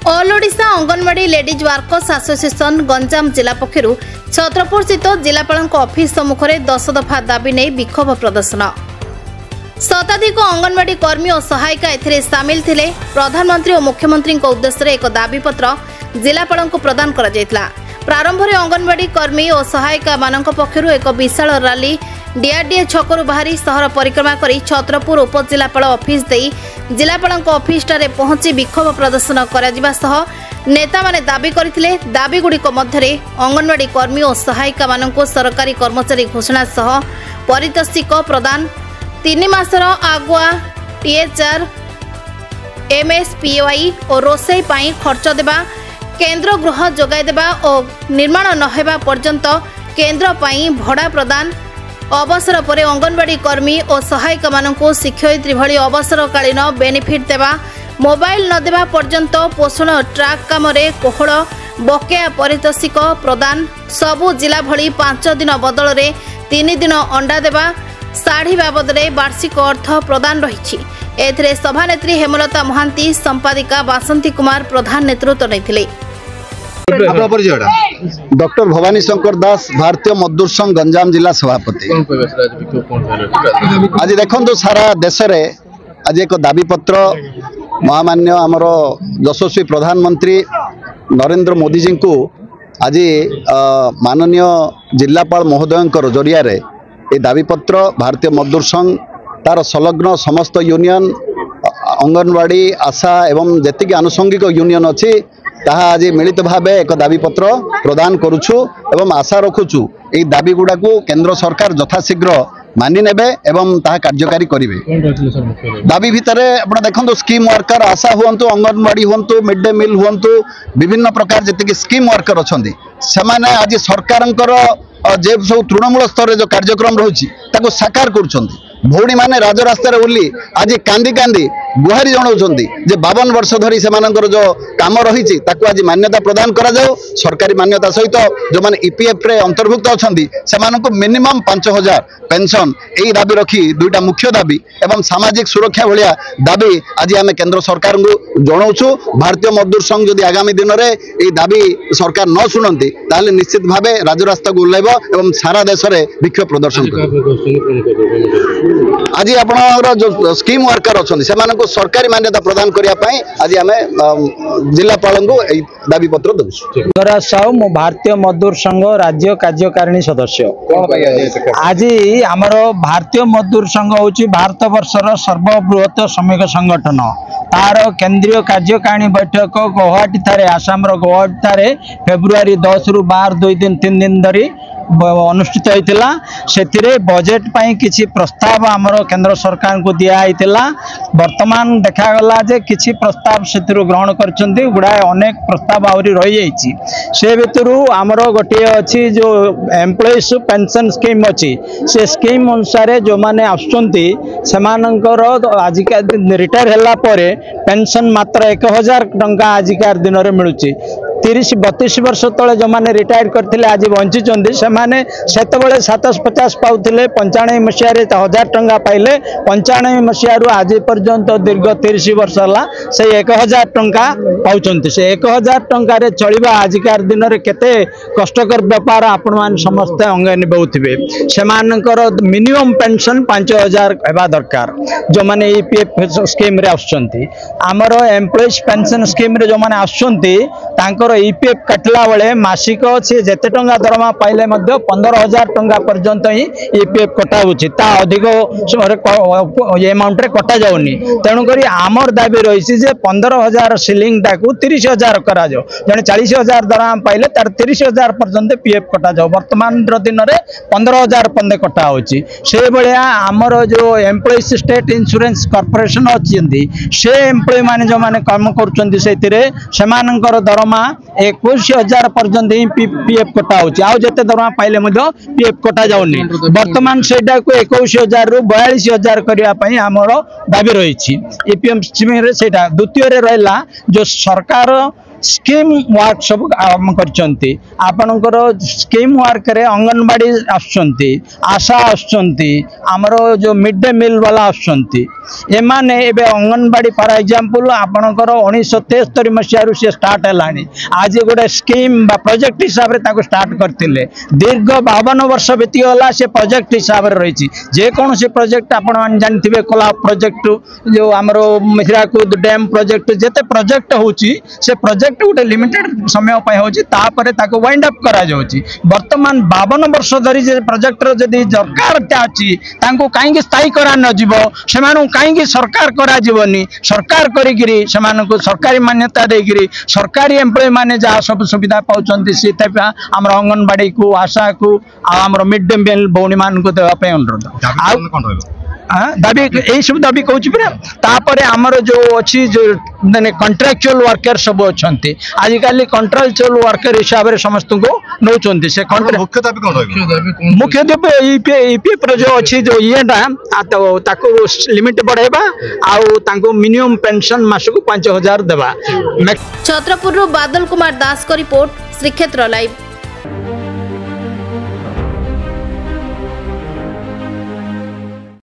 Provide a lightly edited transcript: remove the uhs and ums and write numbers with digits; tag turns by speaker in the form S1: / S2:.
S1: All Odisha anganwadi ladies workers association Ganjam जिला पक्षरु छत्रपुर स्थित जिलापाल ऑफिस सम्मुखें 10 दफा दाबी नहीं विक्षोभ प्रदर्शन। शताधिक अंगनवाड़ी कर्मी और सहायिका एथिरे सामिल थिले। प्रधानमंत्री और मुख्यमंत्री उद्देश्य एक दाबीपत्र जिलापाल को प्रदान करा जायतिला। प्रारंभ में अंगनवाड़ी कर्मी और सहायिका मानक पक्षरु एक विशाल रैली डीआरडीए छकरू बाहरी शहर परिक्रमा करी छत्रपुर उपजिलापाल ऑफिस दे जिलापाल ऑफिस टारे पहुंची विक्षोभ प्रदर्शन करा जिबा सह नेता माने दाबी करथिले। दाबी गुड़िक मध्यरे अंगनवाड़ी कर्मी और सहायिका मानक सरकारी कर्मचारी घोषणा सह पारितोषिक प्रदान 3 मासर आगुआ टीएचआर एमएसपीवाई और रोसई पाई खर्च देबा केंद्र गृह जोगाई देबा और निर्माण न हेबा पर्यंत केंद्र पाई भड़ा प्रदान अवसर पर अंगनवाड़ी कर्मी और सहायिका मानक शिक्षयित्री भली अवसरकालीन बेनिफिट देवा मोबाइल न देवा पर्यंत पोषण ट्राक काम कोहड़ बकेया पारितोषिक प्रदान सबु जिला भली 5 दिन बदल में 3 दिन अंडा देवा साड़ी बाबद वार्षिक अर्थ प्रदान रही। एथिरे सभानेत्री हेमलता महांती संपादिका बासंती कुमार प्रधान नेतृत्व नहीं।
S2: डॉक्टर भवानी शंकर दास भारतीय मजदूर संघ गंजाम जिला सभापति। आज देखो सारा देश रे आज एक दाबीपत्र महामान्य आमर यशस्वी प्रधानमंत्री नरेंद्र मोदी जी को आज माननीय जिलापाल महोदय जरिया रे ये दाबीपत्र भारतीय मजदूर संघ तार संलग्न समस्त यूनियन अंगनवाड़ी आशा एवं जेतिक आनुषंगिक यूनियन अच्छी ताहा आज मिलित भाव एक दाबीपत्र प्रदान करुछु एवं आशा रखुछु ये दाबी गुड़ा को केंद्र सरकार यथाशीघ्र मानि नेबे एवं ताहा कार्यकारी करिवे। दाबी भितर आपण देखंतु स्कीम वर्कर आशा हुंतु अंगनवाड़ी हुंतु मिड डे मिल हुंतु विभिन्न प्रकार जेतिक स्कीम वर्कर अछंती सेमाने आज सरकारंकर जे सब तृणमूल स्तर जो कार्यक्रम रही साकार कर भौणी माने राजरास्तार ओली आज कांदी कांदी गुहारी जनाऊँच 52 वर्ष धरी से जो काम रही आज मान्यता प्रदान करा जाओ सरकारी मान्यता सहित जो मैंने ईपीएफ रे अंतर्भुक्त अच्छा मिनिमम 5000 पेंशन यही दाबी रखी दुईटा मुख्य दाबी एवं सामाजिक सुरक्षा भाया दाबी आज आम केंद्र सरकार को जनाऊँ। भारतीय मजदूर संघ जदि आगामी दिन में ये दाबी सरकार न शुणती ताले निश्चित भाव राजरास्ता को ओह्लैब एवं सारा देश में विक्षोभ प्रदर्शन आज आपणर जो स्कीम वर्कर अच्छा से सरकारी मान्यता प्रदान करने आज आम जिलापाल को दाबी पत्र दूसरा साहु मु भारतीय मजदूर संघ राज्य कार्यकारिणी सदस्य। आज आमर भारतीय मजदूर संघ हूँ भारत वर्षर सर्वबृहत श्रमिक संगठन तार केंद्रीय कार्यकारिणी बैठक गुवाहाटी ठारे आसाम गुवाहाटी ठारे फेब्रुआरी 10 रु 12 2 दिन 3 दिन धरी अनुष्ठित होता से बजेट पाई किसी प्रस्ताव आमर केंद्र सरकार को दिया वर्तमान देखागला जे किसी प्रस्ताव से ग्रहण कर गुड़ाए अनेक प्रस्ताव आहरी रही से भितर आमर गोटे अच्छी जो एम्प्लॉइज पेंशन स्कीम अच्छी से स्कीम अनुसार जो मैंने आसुँच आजिका रिटायर होला परे पेंशन मात्र 1000 टंका आजिकार दिन में मिलूँ। 30-32 वर्ष तले जो मैंने रिटायर करते आज बंची से 750 पाउले 95 मसीह 1000 टंका पाइले 95 मसीह आज पर्यंत दीर्घ 30 वर्ष है से 1000 टंका पाँच से 1000 टंकार चलवा आजिकार दिन में केते कष्टकर व्यापार आपण मान समस्ते अंगे निभाउथिबे से मिनिमम पेंशन 5000 हेबा दरकार जो मैंने ईपीएफ स्कीम रे आसुचंती आमर एम्प्लॉइज पेंशन स्कीम रे जो मैंने आसुचंती तांकर ईपीएफ काटला बेले मासिक सी जेते टंका दरमा पाइले 15,000 टंका पर्यंत ही ईपीएफ कटा होछि ता अधिक अमाउंट रे कटा जाउनी। तेणुक आमर दाबी रही जे 15,000 सिलिंग टाकू 30,000 करा जाओ जने 40,000 दरमा पाइले तार 30,000 पर्यंत पीएफ कटा जाओ वर्तमान दिन में 15,000 पर्यंत कटा होछि। से भलिया आमर जो एम्प्लॉइज स्टेट इंश्योरेंस कॉर्पोरेशन अछि से एम्प्लॉय माने जो माने काम करछन्ती सेतिरे सेमानकर दरमा 21,000 पर्यंत ही पीएफ कटा होछि आउ जते दरमा पाइले पीएफ कटा जाउनी वर्तमान सेटा को 21,000 रु 42,000 करिया पई हमरो दाबी रही ईपीएफ स्कीम रे सेटा। द्वितीय रे रहला जो सरकार
S3: स्कीम वर्क सब आरंभ करछंती आपनकर स्कीम वर्क रे अंगनवाड़ी आछंती आशा आछंती हमरो जो मिड डे मील वाला आछंती एमाने एबे अंगनवाड़ी फॉर एग्जांपल आपनकर 1973 मसियारू से स्टार्ट हलानी आज गोटे स्कीम बा प्रोजेक्ट हिसाब रे ताको स्टार्ट करथिले दीर्घ 52 वर्ष बीती होला से प्रोजेक्ट हिसाब रे रहिछि जे कोन से प्रोजेक्ट आपण मान जानथिबे कोला प्रोजेक्ट जो हमरो मिथिराकुद डैम प्रोजेक्ट जेते प्रोजेक्ट होछि से प्रोजेक्ट गोटे लिमिटेड समय पे होछि तापरे ताको वाइंड अप करा जाउछि वर्तमान 52 वर्ष धरि जे प्रोजेक्ट रो जदी सरकार ता अछि तांको काहेकि स्थायी करा न जिवो सेमानु काहेकि सरकार करा जीवनी सरकार करिगिरी सेमानको सरकारी मान्यता देगिरी सरकारी एम्प्लॉय माने जा सब सुविधा पाउचंती से तपा हमर अंगनवाड़ी को आशा को हमर मिड डे मील बौनी मान को देवा पे अनुरोध दाबी यही सब दाबी कहूँ पूरा तापर आमर जो अच्छी जो माने कॉन्ट्रैक्चुअल वर्कर सब अच्छा आजिकल कॉन्ट्रैक्चुअल वर्कर हिसाब से समस्त को नौकरी से मुख्य ईपीएफ जो अच्छी जो येटा लिमिट बढ़ेबा आउ मिनिमम पेंशन मासक 5000 देवा।
S1: छत्रपुर बादल कुमार दास को रिपोर्ट श्रीक्षेत्र लाइव।